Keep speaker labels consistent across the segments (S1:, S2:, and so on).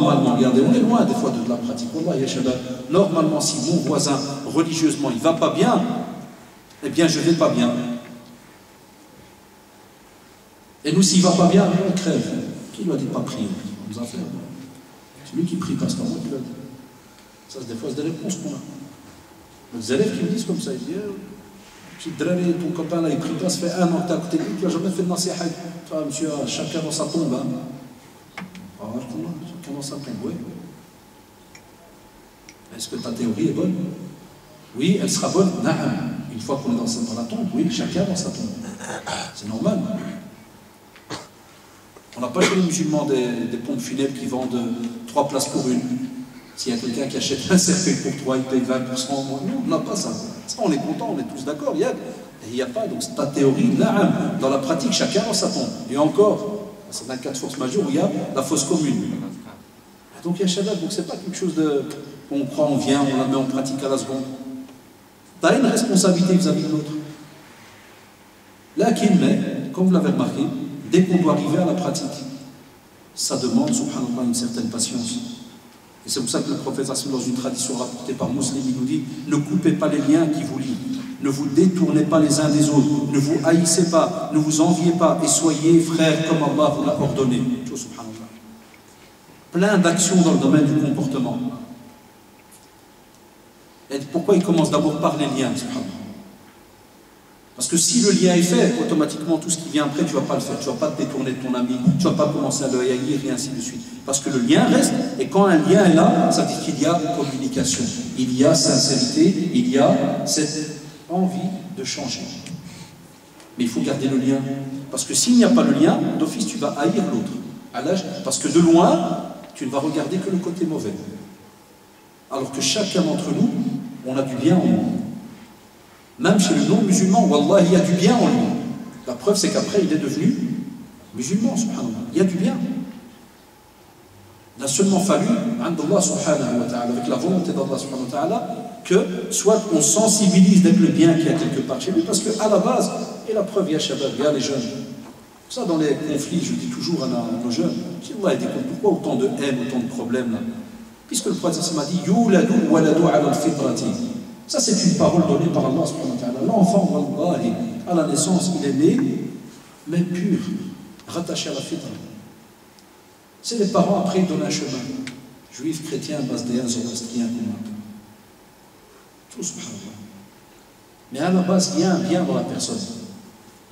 S1: normalement, regardez, on est loin des fois de la pratique. Normalement, si mon voisin, religieusement, il ne va pas bien, eh bien, je ne vais pas bien. Et nous, s'il ne va pas bien, on crève. Qui lui a dit de ne pas prier? C'est lui qui prie, pas ce moment qui l'a dit. Ça, des fois, c'est des réponses qu'on a. Les élèves qui me disent comme ça, ils disent petit drari, ton copain là, il prie pas, ça fait 1 an que tu as à côté de lui, tu n'as jamais fait de nasiha. Toi, monsieur, chacun dans sa tombe. Chacun dans sa tombe, oui. Est-ce que ta théorie est bonne? Oui, elle sera bonne. Une fois qu'on est dans la tombe, oui, chacun dans sa tombe. C'est normal. On n'a pas chez les musulmans des pompes funèbres qui vendent 3 places pour une. S'il y a quelqu'un qui achète un cercueil pour 3, il paye 20%. Nous, on n'a pas ça. Ça, on est content, on est tous d'accord. Il n'y a pas. Donc, c'est pas théorie. Là, dans la pratique, chacun dans sa tombe. Et encore, c'est un cas de force majeure où il y a la fosse commune. Donc, il y a Shabbat. Donc, c'est pas quelque chose de. On croit, on vient, on la met en pratique à la seconde. Tu as une responsabilité vis-à-vis de l'autre. Là, mais, comme vous l'avez remarqué, dès qu'on doit arriver à la pratique, ça demande, subhanallah, une certaine patience. Et c'est pour ça que le prophète, dans une tradition rapportée par Muslim, il nous dit « Ne coupez pas les liens qui vous lient, ne vous détournez pas les uns des autres, ne vous haïssez pas, ne vous enviez pas, et soyez frères comme Allah vous l'a ordonné. » Subhanallah. Plein d'actions dans le domaine du comportement. Et pourquoi il commence d'abord par les liens, subhanallah? Parce que si le lien est fait, automatiquement tout ce qui vient après, tu ne vas pas le faire. Tu ne vas pas te détourner de ton ami, tu ne vas pas commencer à le haïr et ainsi de suite. Parce que le lien reste, et quand un lien est là, ça veut dire qu'il y a communication, il y a sincérité, il y a cette envie de changer. Mais il faut garder le lien. Parce que s'il n'y a pas le lien, d'office tu vas haïr l'autre. Parce que de loin, tu ne vas regarder que le côté mauvais. Alors que chacun d'entre nous, on a du bien en nous. Même chez le non-musulman, wallah, il y a du bien en lui. La preuve, c'est qu'après, il est devenu musulman, subhanallah. Il y a du bien. Il a seulement fallu, Allah subhanahu wa ta'ala, avec la volonté d'Allah subhanahu wa ta'ala, que soit on sensibilise d'être le bien qu'il y a quelque part chez lui, parce qu'à la base, et la preuve, il y a Shabbat, il y a les jeunes. Ça, dans les conflits, je dis toujours à nos jeunes, si Allah dit pourquoi autant de haine, autant de problèmes là? Puisque le prophète m'a dit, Yuladu waladu ala al-fitrati. Ça, c'est une parole donnée par Allah subhanahu wa ta'ala. L'enfant, wallahi, à la naissance, il est né, mais pur, rattaché à la fitra. C'est les parents, après, ils donnent un chemin. Juifs, chrétiens, basdéens, zoroastriens, tout subhanallah. Mais à la base, il y a un bien dans la personne.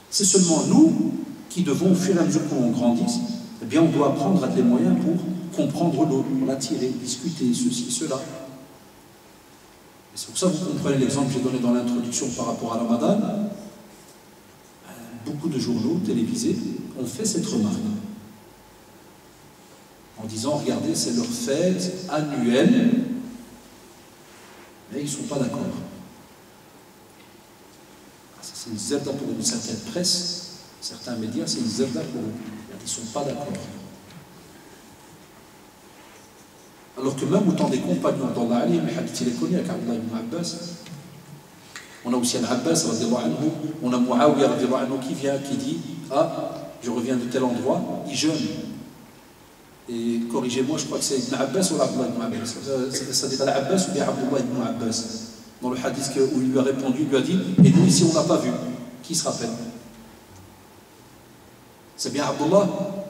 S1: C'est seulement nous qui devons, au fur et à mesure qu'on grandisse, eh bien, on doit apprendre à des moyens pour comprendre l'autre, pour l'attirer, discuter, ceci, cela. C'est pour ça que vous comprenez l'exemple que j'ai donné dans l'introduction par rapport à la Ramadan. Beaucoup de journaux télévisés ont fait cette remarque en disant, regardez, c'est leur fête annuelle, mais ils ne sont pas d'accord. C'est une zerda pour une certaine presse, certains médias, c'est une zerda pour eux. Ils ne sont pas d'accord. Alors que même autant des compagnons dans l'Ali, le hadith il est connu avec Abdullah ibn Abbas. On a aussi Al-Abbas, on a Muawiyah qui vient, qui dit ah, je reviens de tel endroit, il jeûne. Et corrigez-moi, je crois que c'est Ibn Abbas ou Abdullah ibn Abbas. Ça dit Al-Abbas ou bien Abdullah ibn Abbas. Dans le hadith où il lui a répondu, il lui a dit et nous ici on n'a pas vu. Qui se rappelle? C'est bien Abdullah.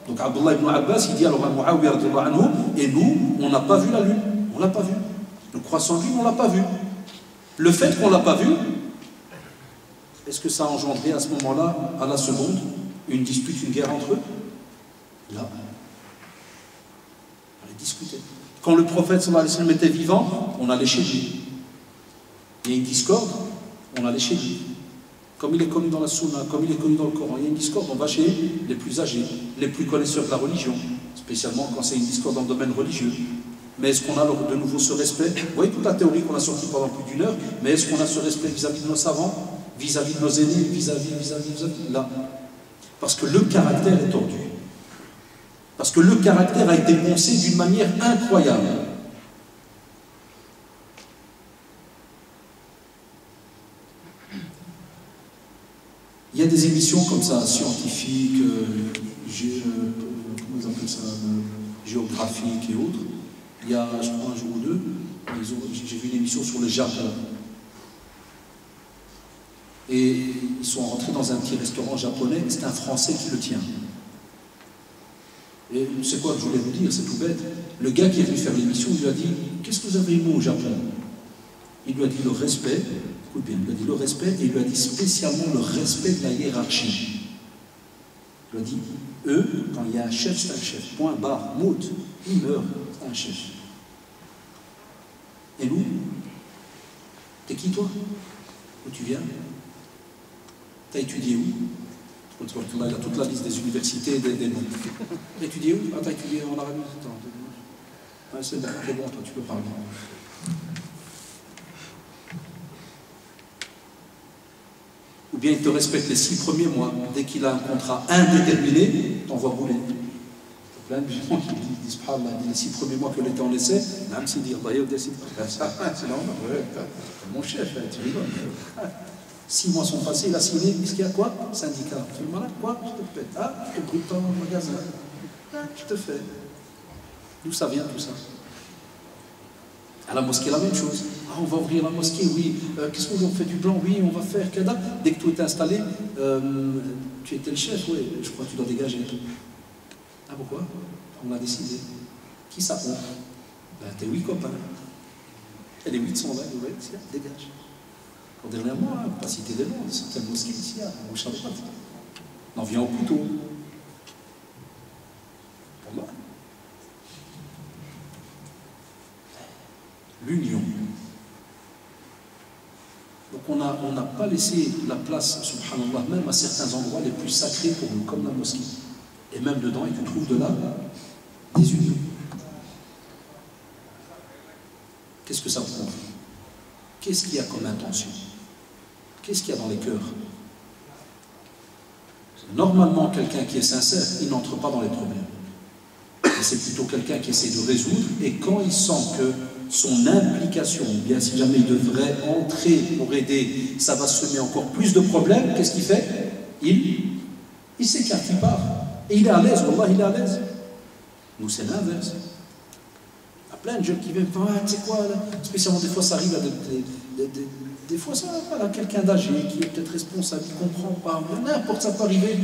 S1: Donc Abdullah ibn Abbas, il dit alors à Muawiyah anhu, et nous, on n'a pas vu la lune, on l'a pas vu. Le croissant lune, on l'a pas vu. Le fait qu'on ne l'a pas vu, est-ce que ça a engendré à ce moment-là, à la seconde, une dispute, une guerre entre eux? Là. On allait discuter. Quand le prophète sallallahu alayhi wa sallam était vivant, on allait chez lui. Il y a une discorde, on allait chez lui. Comme il est connu dans la Sunna, comme il est connu dans le Coran, il y a une discorde, on va chez les plus âgés, les plus connaisseurs de la religion, spécialement quand c'est une discorde dans le domaine religieux. Mais est-ce qu'on a de nouveau ce respect? Vous voyez toute la théorie qu'on a sortie pendant plus d'1 heure, mais est-ce qu'on a ce respect vis-à-vis de nos savants, vis-à-vis de nos aînés, vis-à-vis là? Parce que le caractère est tordu. Parce que le caractère a été poncé d'une manière incroyable. Il y a des émissions comme ça, scientifiques, comment ils appellent ça, géographiques et autres. Il y a, je crois, un jour ou deux, j'ai vu une émission sur le Japon. Et ils sont rentrés dans un petit restaurant japonais, et c'est un Français qui le tient. Et c'est quoi que je voulais vous dire, c'est tout bête. Le gars qui est venu faire l'émission, il lui a dit « Qu'est-ce que vous avez aimé au Japon ?» Il lui a dit le respect, écoute bien, il lui a dit le respect, et il lui a dit spécialement le respect de la hiérarchie. Il lui a dit « Eux, quand il y a un chef, c'est un chef. Point barre, mout, il meurt, c'est un chef. Et nous, t'es qui toi? Où tu viens? T'as étudié où? Il a toute la liste des universités et des noms. T'as étudié où? Ah, t'as étudié en Arabie? Ah, c'est bon, toi, tu peux parler. Ou bien il te respecte les 6 premiers mois. Dès qu'il a un contrat indéterminé, t'envoie rouler. Il y a plein de gens qui disent les 6 premiers mois que l'État en laissait, c'est mon chef, tu rigoles. 6 mois sont passés, il a signé, qu'est-ce qu'il y a quoi? Syndicat. Tu es malade? Quoi? Je te pète. Ah, je te brûle ton magasin. Je te fais. D'où ça vient tout ça? À la mosquée, la même chose. Ah, on va ouvrir la mosquée, oui. Qu'est-ce qu'on fait du blanc? Oui, on va faire. Dès que tout est installé, tu étais le chef, oui, je crois que tu dois dégager. Ah, pourquoi? On a décidé. Qui ça compte? Ben, tes 8 copains. Et les 8 sont là, oui, dégage. Dernièrement, pas citer des noms, certaines mosquées ici, au Chabat. On en vient au couteau. Pour moi. L'union. Donc on n'a pas laissé la place, subhanallah, même à certains endroits les plus sacrés pour nous, comme la mosquée. Et même dedans, et tu trouves de là des unions. Qu'est-ce que ça prouve? Qu'est-ce qu'il y a comme intention? Qu'est-ce qu'il y a dans les cœurs? Normalement, quelqu'un qui est sincère, il n'entre pas dans les problèmes. C'est plutôt quelqu'un qui essaie de résoudre, et quand il sent que son implication, ou bien si jamais il devrait entrer pour aider, ça va semer encore plus de problèmes, qu'est-ce qu'il fait? Il s'écarte, il part. Et il est à l'aise, wallah, il est à l'aise. Nous, c'est l'inverse. Il y a plein de jeunes qui viennent, ah, tu sais quoi, là, spécialement des fois, ça arrive à des fois, ça voilà, quelqu'un d'âgé qui est peut-être responsable, qui ne comprend pas, n'importe, ça peut arriver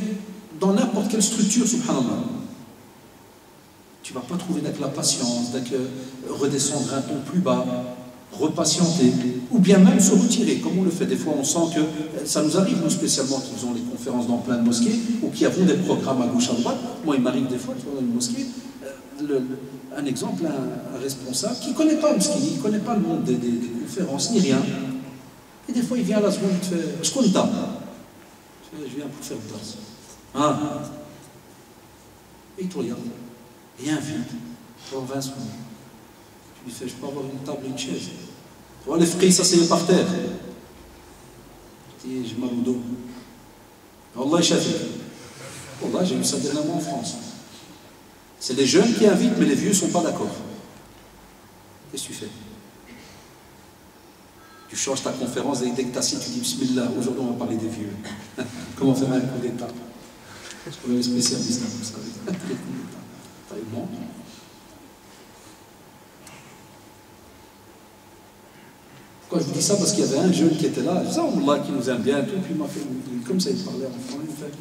S1: dans n'importe quelle structure, subhanallah. Tu ne vas pas trouver avec la patience, avec redescendre un ton plus bas, repatienter, ou bien même se retirer, comme on le fait. Des fois, on sent que ça nous arrive, nous spécialement, qui faisons les conférences dans plein de mosquées, ou qui avons des programmes à gauche, à droite. Moi, il m'arrive des fois, tu vois, dans une mosquée, un exemple, un responsable qui ne connaît pas le mosquée, il ne connaît pas le monde des conférences, ni rien. Et des fois, il vient à la seconde, il te fait « Je compte pas. » Je viens pour faire le tasse. Hein? Et il te regarde. Et invite. Pendant 20 secondes. Tu lui fais « Je peux avoir une table et une chaise. » Tu vois, les frères s'asseyaient par terre. Je dis « J'ai mal au dos. » Allah est chafi. Allah, j'ai vu ça dernièrement en France. C'est les jeunes qui invitent, mais les vieux ne sont pas d'accord. Qu'est-ce que tu fais? Tu changes ta conférence et dès que tu assis, tu dis Bismillah, aujourd'hui on va parler des vieux. Comment faire un coup d'état? Parce qu'on est les spécialistes, vous savez. T'as eu bon. Pourquoi je vous dis ça? Parce qu'il y avait un jeune qui était là, Allah qui nous aime bien, tout, puis il m'a fait, comme ça il parlait en français, il me fait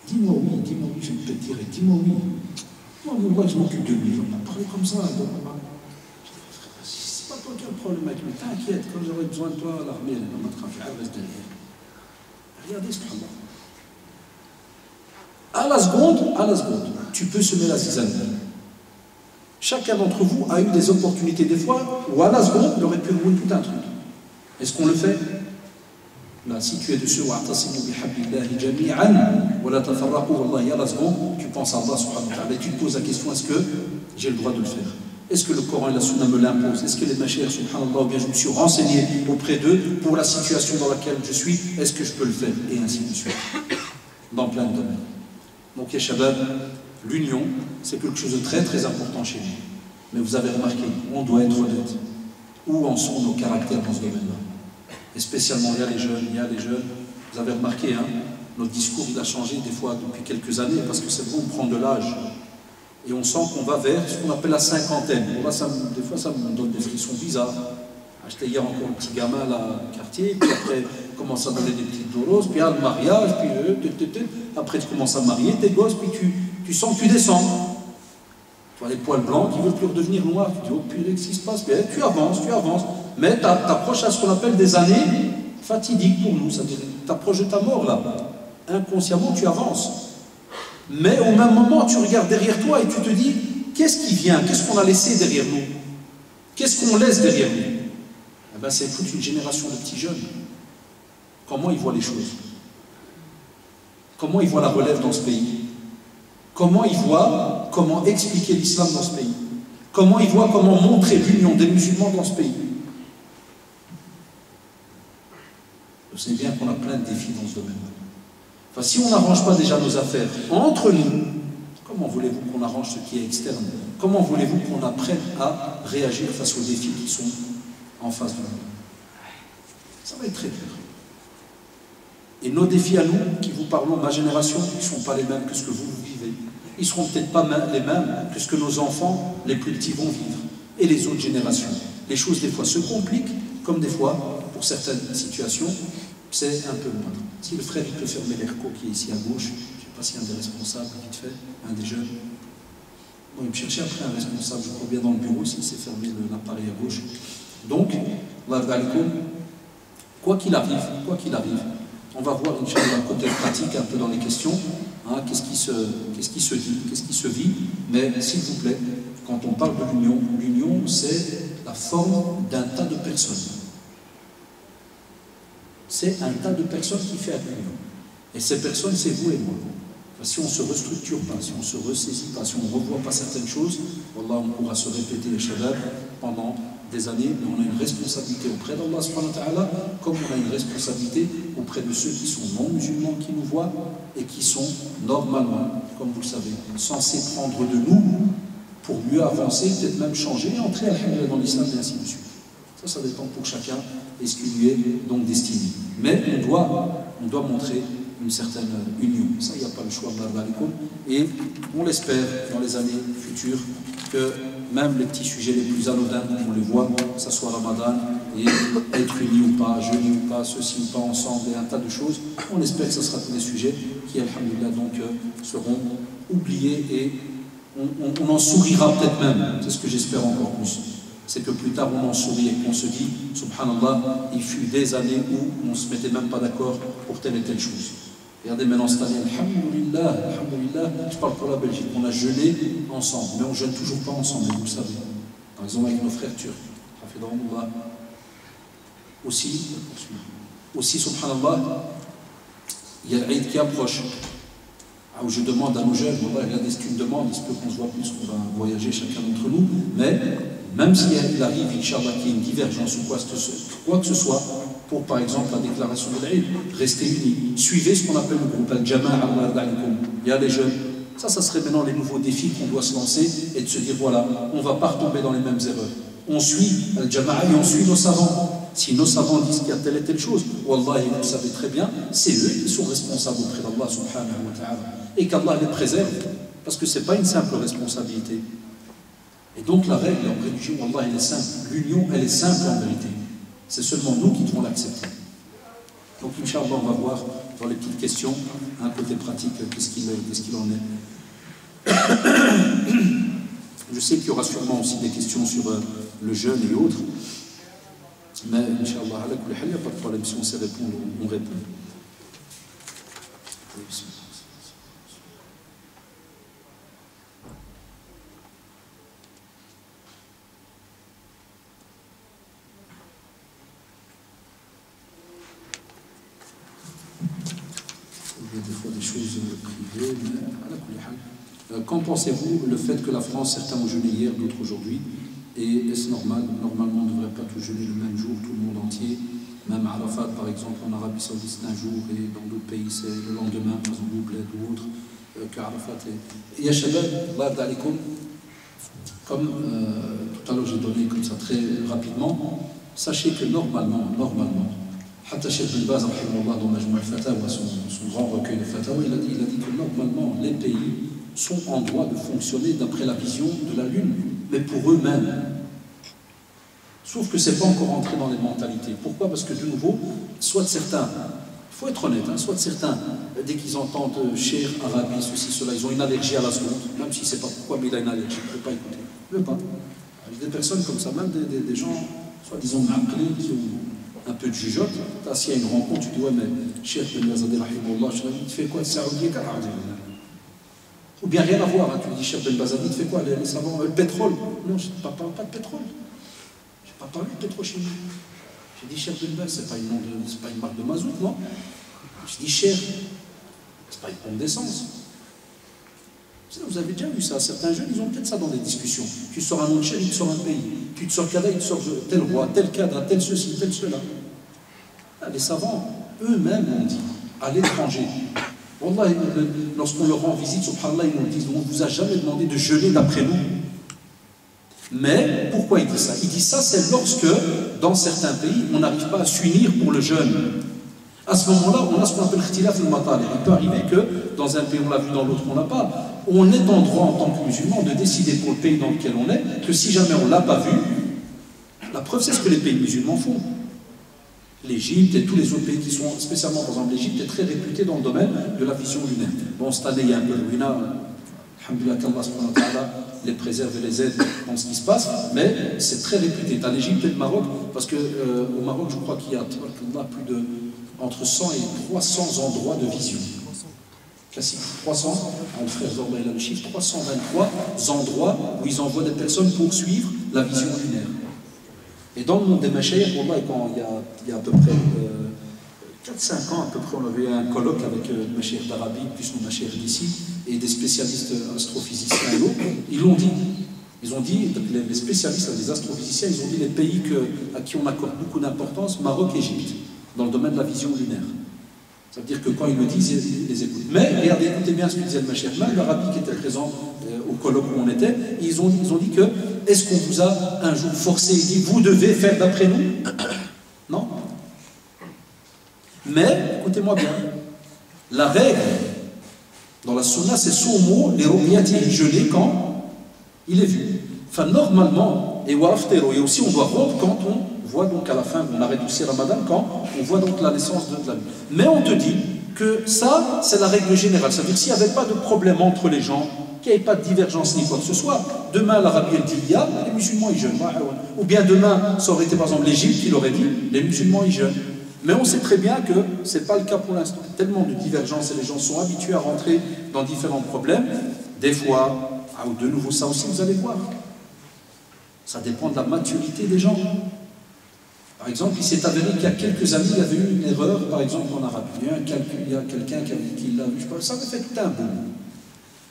S1: dis-moi oui, je vais te dire, dis-moi oui. Moi je m'occupe de lui, on m'a parlé comme ça. C'est pas toi qui as le problème avec lui, t'inquiète, quand j'aurai besoin de toi, l'armée, elle va mettre un fer, reste derrière. Regardez ce problème. À la seconde, tu peux semer la zizanie. Chacun d'entre vous a eu des opportunités des fois où à la seconde, il aurait pu rouler tout un truc. Est-ce qu'on le fait? Là, si tu es dessus, à la seconde, tu penses à Allah subhanahu wa ta'ala et tu te poses la question, est-ce que j'ai le droit de le faire? Est-ce que le Coran et la Sunna me l'imposent? Est-ce que les machères, subhanallah, ou bien je me suis renseigné auprès d'eux pour la situation dans laquelle je suis? Est-ce que je peux le faire? Et ainsi de suite. Dans plein de domaines. Donc, ya shabab, l'union, c'est quelque chose de très très important chez nous. Mais vous avez remarqué, on doit être honnête. Où en sont nos caractères dans ce domaine-là? Et spécialement, il y a les jeunes. Vous avez remarqué, hein, notre discours il a changé des fois depuis quelques années, parce que c'est vrai, on prend de l'âge. Et on sent qu'on va vers ce qu'on appelle la cinquantaine. Bon, là, des fois, ça me donne des frissons bizarres. J'étais hier encore un petit gamin là, au quartier, puis après, on commence à donner des petites doros, puis le mariage, puis après, tu commences à marier tes gosses, puis tu sens que tu descends. Tu vois les poils blancs qui veulent plus redevenir noirs. Tu dis, oh purée, qu'est-ce qui se passe? Bien, tu avances. Mais tu approches à ce qu'on appelle des années fatidiques pour nous. C'est-à-dire, tu approches de ta mort là. Inconsciemment, tu avances. Mais au même moment, tu regardes derrière toi et tu te dis, qu'est-ce qui vient? Qu'est-ce qu'on a laissé derrière nous? Qu'est-ce qu'on laisse derrière nous? Eh bien, c'est toute une génération de petits jeunes. Comment ils voient les choses? Comment ils voient la relève dans ce pays? Comment ils voient comment expliquer l'islam dans ce pays? Comment ils voient comment montrer l'union des musulmans dans ce pays? Vous savez bien qu'on a plein de défis dans ce domaine. Enfin, si on n'arrange pas déjà nos affaires entre nous, comment voulez-vous qu'on arrange ce qui est externe? Comment voulez-vous qu'on apprenne à réagir face aux défis qui sont en face de nous? Ça va être très dur. Et nos défis à nous, qui vous parlons, ma génération, ils ne sont pas les mêmes que ce que vous vivez. Ils ne seront peut-être pas les mêmes que ce que nos enfants, les plus petits, vont vivre. Et les autres générations. Les choses, des fois, se compliquent, comme des fois, pour certaines situations, c'est un peu moindre. Si le frère, il peut fermer l'ERCO qui est ici à gauche, je ne sais pas s'il y a un des responsables, vite fait, un des jeunes. Bon, il me cherchait après un responsable, je crois bien dans le bureau, s'il s'est fermé l'appareil à gauche. Donc, quoi qu'il arrive, on va voir un côté pratique un peu dans les questions, hein, qu'est-ce qui se dit, qu'est-ce qui se vit, mais s'il vous plaît, quand on parle de l'union, c'est la forme d'un tas de personnes. C'est un tas de personnes qui fait l'union. Et ces personnes, c'est vous et moi. Enfin, si on ne se restructure pas, si on ne se ressaisit pas, si on ne revoit pas certaines choses, wallah, on pourra se répéter les shabab pendant des années, mais on a une responsabilité auprès d'Allah subhanahu wa ta'ala, comme on a une responsabilité auprès de ceux qui sont non-musulmans, qui nous voient, et qui sont normalement, comme vous le savez, censés prendre de nous pour mieux avancer, peut-être même changer, et entrer alhamdoulilah dans l'islam, et ainsi de suite. Ça dépend pour chacun et ce qui lui est donc destiné. Mais on doit montrer une certaine union. Ça, il n'y a pas le choix, et on l'espère dans les années futures que même les petits sujets les plus anodins, comme on les voit, que ce soit Ramadan, et être unis ou pas, jeûner ou pas, ceci ou pas, ensemble, et un tas de choses, on espère que ce sera tous des sujets qui, alhamdoulilah, donc seront oubliés et on en sourira peut-être même. C'est ce que j'espère encore plus. C'est que plus tard on en sourit et qu'on se dit, subhanallah, il fut des années où on ne se mettait même pas d'accord pour telle et telle chose. Regardez maintenant cette année, alhamdoulilah, je parle pour la Belgique, on a jeûné ensemble, mais on ne jeûne toujours pas ensemble, vous le savez. Par exemple avec nos frères turcs, aussi, subhanallah, il y a l'Aïd qui approche. Où je demande à nos jeunes, regardez, si tu me demandes, il se peut qu'on se voit plus, qu'on va voyager chacun d'entre nous, mais même s'il arrive, Inch'Allah, qu'il y ait une divergence ou quoi que ce soit, pour par exemple la déclaration de l'Aïd, restez unis. Suivez ce qu'on appelle le groupe Al-Jama'a, il y a les jeunes. Ça serait maintenant les nouveaux défis qu'on doit se lancer et de se dire, voilà, on ne va pas retomber dans les mêmes erreurs. On suit Al-Jama'a et on suit nos savants. Si nos savants disent qu'il y a telle et telle chose, Wallah, vous le savez très bien, c'est eux qui sont responsables auprès d'Allah subhanahu wa ta'ala. Et qu'Allah les préserve, parce que ce n'est pas une simple responsabilité. Et donc la règle en religion, Wallah, elle est simple. L'union, elle est simple en vérité. C'est seulement nous qui devons l'accepter. Donc, Inch'Allah, on va voir dans les petites questions, un côté pratique, qu'est-ce qu'il en est. Je sais qu'il y aura sûrement aussi des questions sur le jeûne et autres. Mais, Inch'Allah, il n'y a pas de problème. Si on sait répondre, on répond. Il y a des fois des choses privées, mais qu'en pensez-vous le fait que la France, certains ont jeûné hier, d'autres aujourd'hui? Et est-ce normal? Normalement, on ne devrait pas tous jeûner le même jour, tout le monde entier. Même Arafat, par exemple, en Arabie Saoudite, c'est un jour, et dans d'autres pays, c'est le lendemain, par exemple, ou Bled ou autre, qu'Arafat est. Et ya Shabab, Allah alaikum, comme tout à l'heure j'ai donné comme ça très rapidement, sachez que normalement, Hatta Cheikh bin Baz, dans Majmou al-Fatawa, son grand recueil de Fatawa, il a dit que normalement, les pays sont en droit de fonctionner d'après la vision de la Lune, mais pour eux-mêmes. Sauf que ce n'est pas encore entré dans les mentalités. Pourquoi? Parce que de nouveau, soit certains, il faut être honnête, hein, soit certains, dès qu'ils entendent Cher, Arabie, ceci, cela, ils ont une allergie à la seconde, même si c'est pas pourquoi, mais il a une allergie, il ne peut pas écouter. Il ne veut pas. Il y a des personnes comme ça, même des gens, soit disons appelés, qui ont un peu de jugeote. S'il y a une rencontre, tu dis ouais, mais Cher Ben Bazadi, rahimahullah, tu fais quoi? Ou bien rien à voir, hein. Tu dis Cher Ben Bazadi, tu fais quoi? Les savants, le pétrole? Non, je ne parle pas de pétrole. Je n'ai pas parlé de pétrochimie. J'ai dit Cher Ben Baz, ce n'est pas une marque de mazout, non? Je dis Cher, ce n'est pas une pompe d'essence. Vous avez déjà vu ça, certains jeunes, ils ont peut-être ça dans des discussions. Tu sors un nom de Cher, il te sort un pays. Tu te sors cadre, il te sort tel roi, tel cadre, tel ceci, tel cela. Les savants, eux-mêmes, ont dit, à l'étranger, Wallah, lorsqu'on leur rend visite, subhanallah, ils nous disent, on ne vous a jamais demandé de jeûner d'après nous. Mais, pourquoi il dit ça? Il dit ça, c'est lorsque, dans certains pays, on n'arrive pas à s'unir pour le jeûne. À ce moment-là, on a ce qu'on appelle l'khtilaf al-matalib. Il peut arriver que, dans un pays, on l'a vu, dans l'autre, on ne l'a pas. On est en droit, en tant que musulman, de décider pour le pays dans lequel on est, que si jamais on ne l'a pas vu, la preuve, c'est ce que les pays musulmans font. L'Égypte et tous les autres pays qui sont, spécialement, par exemple, l'Égypte est très réputée dans le domaine de la vision lunaire. Bon, cette année, il y a un peu de ruina, alhamdoulilah, qu'Allah subhanahu wa ta'ala les préserve et les aide dans ce qui se passe, mais c'est très réputé. Tu as l'Égypte et le Maroc, parce qu'au Maroc, je crois qu'il y a plus de entre 100 et 300 endroits de vision. Classique. 300, le frère Zorba il a le chiffre, 323 endroits où ils envoient des personnes pour suivre la vision lunaire. Et dans le monde des Machaïr, il y a à peu près 4-5 ans, à peu près, on avait un colloque avec le Machaïr d'Arabie, plus nos Machaïr d'ici, et des spécialistes astrophysiciens et autres. Ils l'ont dit. Ils ont dit, les spécialistes, les astrophysiciens, ils ont dit les pays à qui on accorde beaucoup d'importance, Maroc et Égypte, dans le domaine de la vision lunaire. Ça veut dire que quand ils le disent, ils les écoutent. Mais, regardez, écoutez bien ce que disait le Machaïr, même l'Arabie qui était présent au colloque où on était, ils ont dit que, est-ce qu'on vous a un jour forcé et dit, vous devez faire d'après nous? Non. Mais, écoutez-moi bien, la règle dans la sunna, c'est somo, les ru'yati gelés quand il est vu. Enfin, normalement, et aussi on doit rompre quand on voit donc à la fin, on arrête aussi Ramadan, quand on voit donc la naissance de la lune. Mais on te dit que ça, c'est la règle générale. C'est-à-dire s'il n'y avait pas de problème entre les gens, qu'il n'y avait pas de divergence ni quoi que ce soit, demain l'Arabie elle dit il y a, les musulmans ils jeûnent. Ou bien demain, ça aurait été par exemple l'Égypte qui l'aurait dit, les musulmans ils jeûnent. Mais on sait très bien que ce n'est pas le cas pour l'instant. Tellement de divergences et les gens sont habitués à rentrer dans différents problèmes. Des fois, de nouveau ça aussi vous allez voir. Ça dépend de la maturité des gens. Par exemple, il s'est avéré qu'il y a quelques années, il y avait eu une erreur, par exemple en arabe. Il y a quelqu'un qui l'a vu, ça avait fait tout un boom.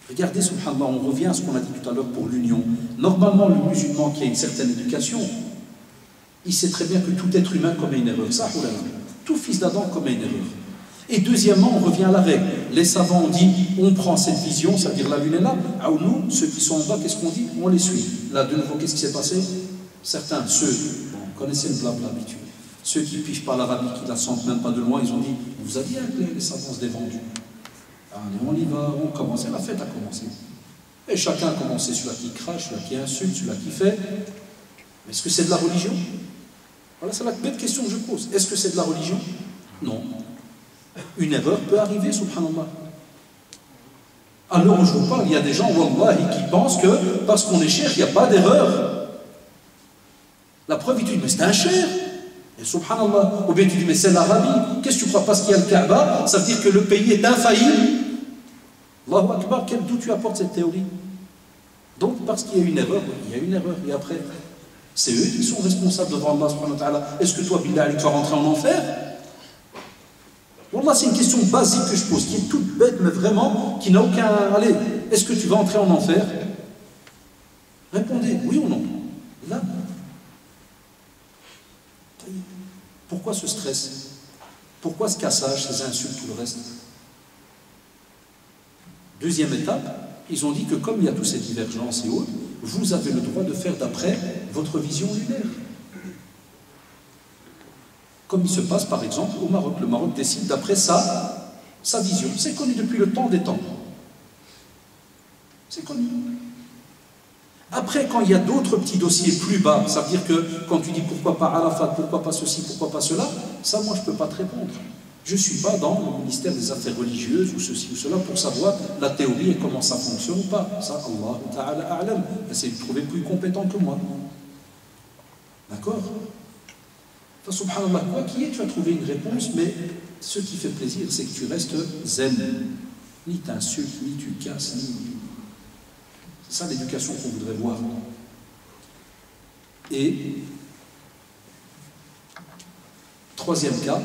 S1: Regardez, subhanallah, on revient à ce qu'on a dit tout à l'heure pour l'union. Normalement, le musulman qui a une certaine éducation, il sait très bien que tout être humain commet une erreur. Ça, tout fils d'Adam commet une erreur. Et deuxièmement, on revient à la règle. Les savants ont dit, on prend cette vision, c'est-à-dire la lune est là. Nous, ceux qui sont en bas, qu'est-ce qu'on dit? On les suit. Là, de nouveau, qu'est-ce qui s'est passé? Certains, ceux, connaissez le blabla habituel. Ceux qui ne pigent pas l'Arabie, qui ne la sentent même pas de loin, ils ont dit, on vous a dit que les savants se dévendus. Allez, on y va, on commence. Et la fête a commencé. Et chacun a commencé, celui-là qui crache, celui-là qui insulte, celui-là qui fait. Mais est-ce que c'est de la religion? Voilà, c'est la bête question que je pose. Est-ce que c'est de la religion? Non. Une erreur peut arriver, subhanallah. Alors, je vous parle, il y a des gens, wallahi, qui pensent que parce qu'on est cher, il n'y a pas d'erreur. La preuve, il te dit, mais c'est un cher. Et subhanallah. Ou bien tu dis, mais c'est l'Arabie. Qu'est-ce que tu crois? Parce qu'il y a le Kaaba, ça veut dire que le pays est infaillible. Allahu Akbar, d'où tu apportes cette théorie? Donc, parce qu'il y a une erreur, il y a une erreur. Et après, c'est eux qui sont responsables devant Allah subhanahu wa ta'ala. Est-ce que toi, billah, tu vas rentrer en enfer? Wallah, c'est une question basique que je pose, qui est toute bête, mais vraiment, qui n'a aucun... Allez, est-ce que tu vas entrer en enfer? Répondez, oui ou non? Là. Pourquoi ce stress? Pourquoi ce cassage, ces insultes, tout le reste? Deuxième étape, ils ont dit que comme il y a toutes ces divergences et autres, vous avez le droit de faire d'après votre vision lunaire. Comme il se passe par exemple au Maroc. Le Maroc décide d'après sa vision. C'est connu depuis le temps des temps. C'est connu. Après, quand il y a d'autres petits dossiers plus bas, ça veut dire que quand tu dis pourquoi pas Arafat, pourquoi pas ceci, pourquoi pas cela, ça, moi, je ne peux pas te répondre. Je ne suis pas dans le ministère des Affaires religieuses ou ceci ou cela pour savoir la théorie et comment ça fonctionne ou pas. Ça, Allah Ta'ala a'lam. Essayez de trouver plus compétent que moi. D'accord? Enfin, subhanallah, quoi qu'il y ait, tu as trouvé une réponse, mais ce qui fait plaisir, c'est que tu restes zen. Ni t'insultes, ni tu casses, ni... C'est ça l'éducation qu'on voudrait voir. Et troisième cas,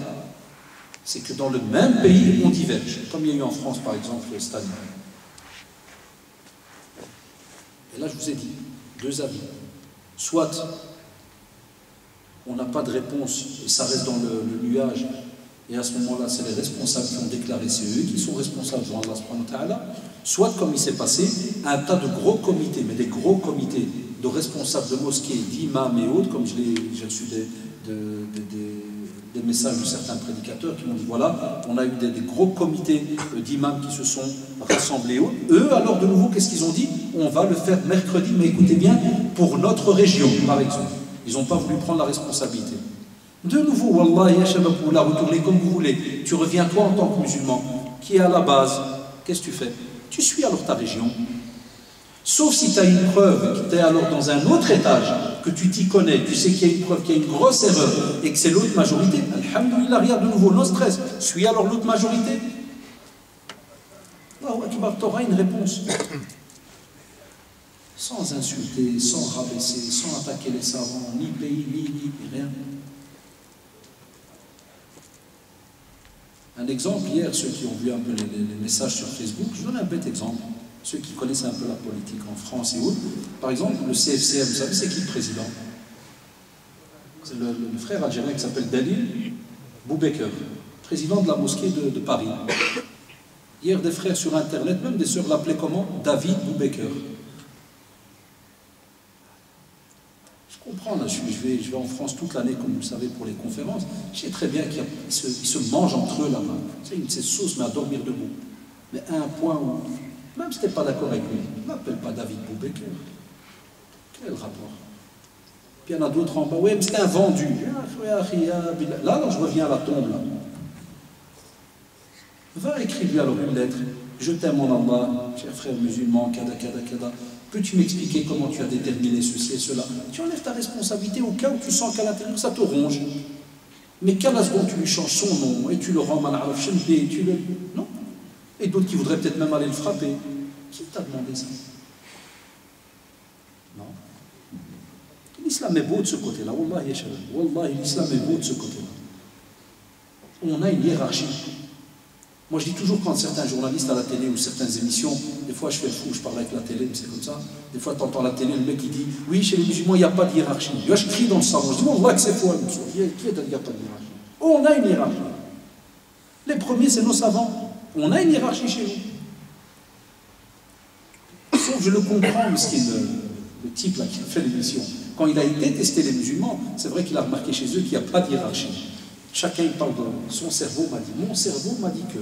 S1: c'est que dans le même pays, on diverge. Comme il y a eu en France, par exemple, cette année. Et là, je vous ai dit, deux avis. Soit on n'a pas de réponse et ça reste dans le nuage, et à ce moment-là, c'est les responsables qui ont déclaré, c'est eux qui sont responsables devant Allah subhanahu wa ta'ala. Soit, comme il s'est passé, un tas de gros comités, mais des gros comités de responsables de mosquées, d'imams et autres, comme j'ai reçu des messages de certains prédicateurs qui m'ont dit, voilà, on a eu des gros comités d'imams qui se sont rassemblés. Eux, alors de nouveau, qu'est-ce qu'ils ont dit? On va le faire mercredi, mais écoutez bien, pour notre région, par exemple. Ils n'ont pas voulu prendre la responsabilité. De nouveau, Wallah, ya shabab, vous la retournez comme vous voulez. Tu reviens toi en tant que musulman, qui est à la base. Qu'est-ce que tu fais? Tu suis alors ta région. Sauf si tu as une preuve, que tu es alors dans un autre étage, que tu t'y connais, tu sais qu'il y a une preuve, qu'il y a une grosse erreur, et que c'est l'autre majorité. Alhamdulillah, regarde de nouveau, no stress. Suis alors l'autre majorité. Allahu Akbar, tu auras une réponse. Sans insulter, sans rabaisser, sans attaquer les savants, ni pays, ni rien. Un exemple, hier, ceux qui ont vu un peu les messages sur Facebook, je donne un bête exemple. Ceux qui connaissent un peu la politique en France et autres. Par exemple, le CFCM, vous savez, c'est qui le président? C'est le frère algérien qui s'appelle Dalil Boubaker, président de la mosquée de Paris. Hier, des frères sur Internet, même des sœurs l'appelaient comment? David Boubaker. Je comprends, là, je vais en France toute l'année, comme vous le savez, pour les conférences. Je sais très bien qu'ils se mangent entre eux là-bas. C'est une sauce, mais à dormir debout. Mais à un point où, même si tu n'es pas d'accord avec lui, ne m'appelle pas David Boubaker. Quel rapport? Puis il y en a d'autres en bas. Oui, mais c'est un vendu. Là, je reviens à la tombe. Là. Va écrire-lui alors une lettre. Je t'aime mon Allah, cher frère musulman, kada, kada, kada. Peux-tu m'expliquer comment tu as déterminé ceci et cela? Tu enlèves ta responsabilité au cas où tu sens qu'à l'intérieur ça te ronge. Mais qu'à la seconde tu lui changes son nom et tu le rends man'araf shenbi, tu le... Non. Et d'autres qui voudraient peut-être même aller le frapper. Qui t'a demandé ça? Non. L'islam est beau de ce côté-là. Wallahi, Wallahi, l'islam est beau de ce côté-là. On a une hiérarchie. Moi, je dis toujours quand certains journalistes à la télé ou certaines émissions, des fois je fais le fou, je parle avec la télé, mais c'est comme ça. Des fois, tu entends la télé, le mec qui dit oui, chez les musulmans, il n'y a pas de hiérarchie. Là, je crie dans le salon, je dis Allah que c'est faux. Qui est dit qu'il n'y a pas de hiérarchie? Oh, on a une hiérarchie. Les premiers, c'est nos savants. On a une hiérarchie chez nous. Sauf que je le comprends, mais le type là qui a fait l'émission, quand il a été tester les musulmans, c'est vrai qu'il a remarqué chez eux qu'il n'y a pas de hiérarchie. Chacun il parle de son cerveau m'a dit. Mon cerveau m'a dit que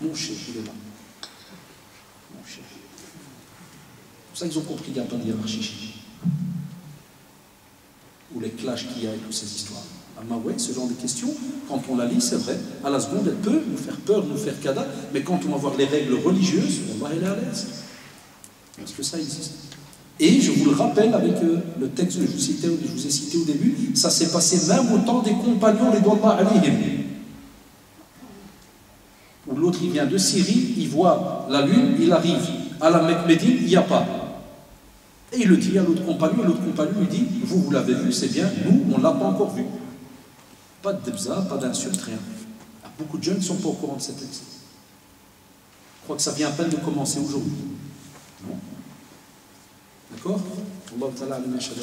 S1: mon chef, il est là. Mon chef. C'est pour ça qu'ils ont compris qu'il n'y a pas de hiérarchie chez nous. Ou les clashs qu'il y a et toutes ces histoires. Ah, ouais, ce genre de questions, quand on la lit, c'est vrai, à la seconde, elle peut nous faire peur, nous faire cada, mais quand on va voir les règles religieuses, on va aller à l'aise. Parce que ça existe. Et je vous le rappelle avec le texte que je vous ai cité au début, ça s'est passé même au temps des compagnons, les doigts alayhim. Où l'autre il vient de Syrie, il voit la lune, il arrive à la Mecque Médine, il n'y a pas. Et il le dit à l'autre compagnon, et l'autre compagnon lui dit, vous l'avez vu, c'est bien, nous, on ne l'a pas encore vu. Pas de debza, pas d'insulte, rien. Il y a beaucoup de jeunes qui ne sont pas au courant de ces textes. Je crois que ça vient à peine de commencer aujourd'hui. Non? D'accord? Allah Ta'ala alim shadat.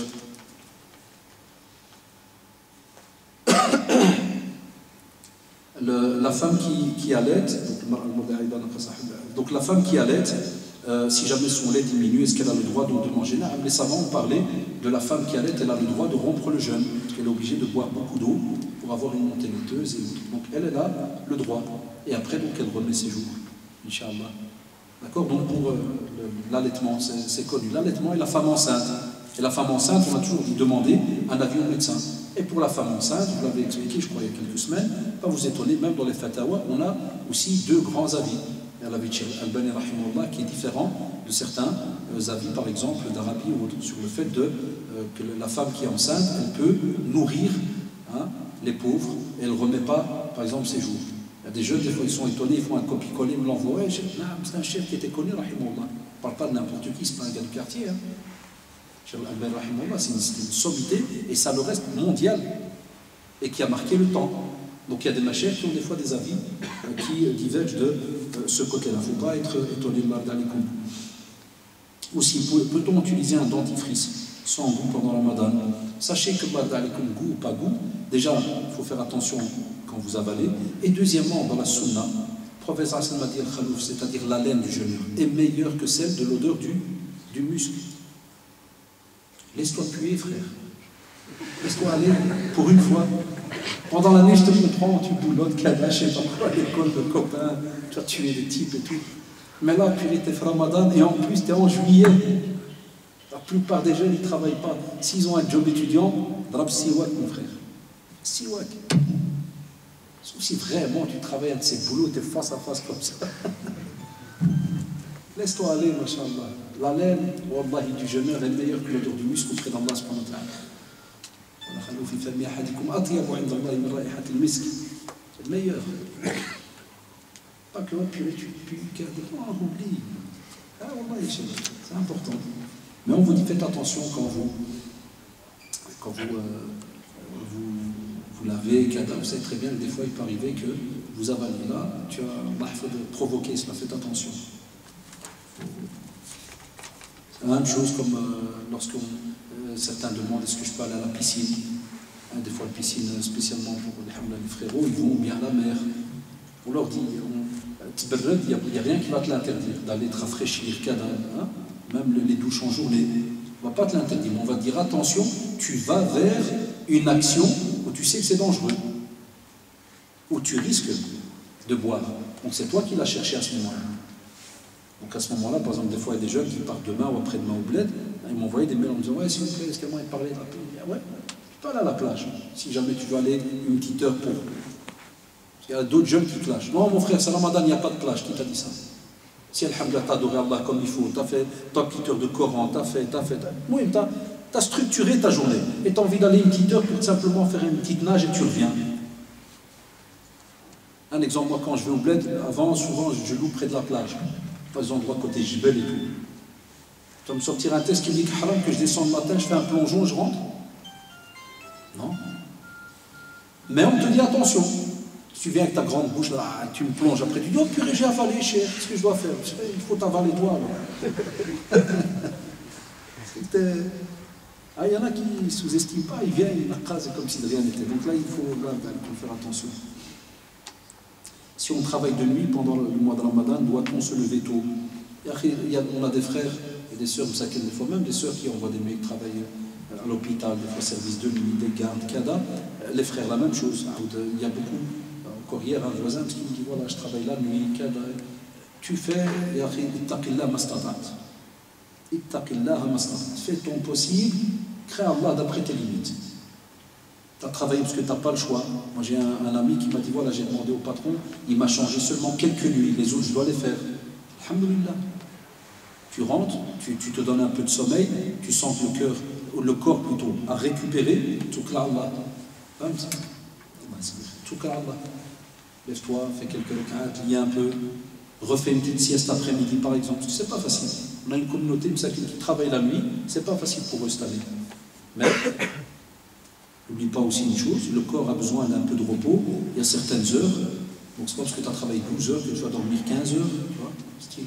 S1: La femme qui allait, donc la femme qui allait, si jamais son lait diminue, est-ce qu'elle a le droit de manger? Là, les savants ont parlé de la femme qui allait, elle a le droit de rompre le jeûne, parce qu'elle est obligée de boire beaucoup d'eau pour avoir une montée laiteuse. Donc elle a le droit. Et après, donc, elle remet ses jours, Inch'Allah. D'accord? Donc pour l'allaitement, c'est connu. L'allaitement et la femme enceinte. Et la femme enceinte, on a toujours demandé un avis au médecin. Et pour la femme enceinte, je vous l'avais expliqué, je crois, il y a quelques semaines, pas vous étonner, même dans les fatawa, on a aussi deux grands avis. Il y a l'avis de Cheikh Albani rahimahullah qui est différent de certains avis, par exemple, d'Arabie ou autres, sur le fait que la femme qui est enceinte, elle peut nourrir les pauvres et elle ne remet pas, par exemple, ses jours. Il y a des jeunes, des fois, ils sont étonnés, ils font un copier-coller, ils me l'envoient. Ouais, c'est un chef qui était connu, rahimahullah. On ne parle pas de n'importe qui, c'est pas un gars du quartier. Cheikh Albani rahimahullah, c'est une sommité et ça le reste mondial et qui a marqué le temps. Donc il y a des machères qui ont des fois des avis qui divergent de ce côté-là. Il ne faut pas être étonné de l'ardalikum. Aussi, peut-on utiliser un dentifrice sans goût pendant le Ramadan? Sachez que l'ardalikum, goût ou pas goût, déjà, il faut faire attention quand vous avalez. Et deuxièmement, dans la sunna, le professeur Hassan m'a dit le khalouf, c'est-à-dire la laine du jeûneur, est meilleure que celle de l'odeur du muscle. Laisse-toi puer, frère. Laisse-toi aller pour une fois. Pendant l'année, je te comprends, tu boulottes, cadache, je sais pas quoi, à l'école de copains, tu as tué des types et tout. Mais là, purée, t'es Ramadan et en plus, t'es en juillet. La plupart des jeunes, ils ne travaillent pas. S'ils ont un job étudiant, drap siwak, mon frère. Siwak. Sauf si vraiment tu travailles un de ces boulots, tu es face à face comme ça. Laisse-toi aller, machallah. La laine, wallahi, du jeûneur est meilleure que l'odeur du muscle auprès d'Allah subhanahu wa ta'ala. C'est le meilleur. Pas que purée, tu pues, on oublie. Ah, wallahi, c'est important. Mais on vous dit, faites attention quand vous lavez, vous savez très bien que des fois il peut arriver que vous avalez là, tu as provoqué cela, faites attention. C'est la même chose comme lorsque certains demandent est-ce que je peux aller à la piscine. Des fois la piscine spécialement pour les frérots, ils vont bien à la mer. On leur dit, il n'y a rien qui va te l'interdire d'aller te rafraîchir, même les douches en journée. On ne va pas te l'interdire, mais on va te dire attention, tu vas vers une action où tu sais que c'est dangereux, où tu risques de boire. Donc c'est toi qui l'as cherché à ce moment-là. Donc à ce moment-là, par exemple, des fois il y a des jeunes qui partent demain ou après-demain au bled, ils m'ont envoyé des mails en me disant ouais, s'il vous plaît, est-ce qu'il y a moyen de parler de la plage? Ouais, tu peux aller à la plage, si jamais tu veux aller une petite heure pour. Il y a d'autres jeunes qui te lâchent. Non, mon frère, c'est Ramadan, il n'y a pas de plage, qui t'a dit ça? Si Alhamdulillah, t'as adoré Allah comme il faut, t'as fait ta petite heure de Coran, t'as fait. Oui, t'as structuré ta journée. Et t'as envie d'aller une petite heure pour simplement faire une petite nage et tu reviens. Un exemple, moi quand je vais au bled, avant, souvent je loue près de la plage. Pas des endroits côté Jibel et tout. Tu vas me sortir un test qui me dit que haram, que je descends le matin, je fais un plongeon, je rentre. Non. Mais on te dit attention. Si tu viens avec ta grande bouche, là, tu me plonges après, tu dis oh purée, j'ai avalé, cher, qu'est-ce que je dois faire? Il faut t'avaler toi. Il y en a qui ne sous-estiment pas, ils viennent, ils n'accasent comme si de rien n'était. Donc là, il faut faire attention. Si on travaille de nuit pendant le mois de Ramadan, doit-on se lever tôt? On a des frères et des sœurs, vous savez, des fois même des sœurs qui envoient des mecs travailler à l'hôpital, des fois service de nuit, des gardes, cada. Les frères, la même chose. Il y a beaucoup. Encore hier, un voisin qui me dit voilà, je travaille la nuit, cada. Tu fais, ittaqillah mastatat. Ittaqillah mastatat. Fais ton possible, crée Allah d'après tes limites. Tu as travaillé parce que tu n'as pas le choix. Moi j'ai un ami qui m'a dit voilà, j'ai demandé au patron, il m'a changé seulement quelques nuits, les autres je dois les faire. Alhamdulillah. Tu rentres, tu te donnes un peu de sommeil, tu sens que le corps plutôt a récupéré, tout Allah. Tout Allah. Lève-toi, fais quelques rak'at, lis un peu, refais une petite sieste après-midi par exemple. C'est pas facile. On a une communauté qui travaille la nuit, c'est pas facile pour eux cette année. Mais n'oublie pas aussi une chose, le corps a besoin d'un peu de repos, il y a certaines heures, donc c'est pas parce que tu as travaillé 12 heures que tu vas dormir 15 heures, tu vois, style.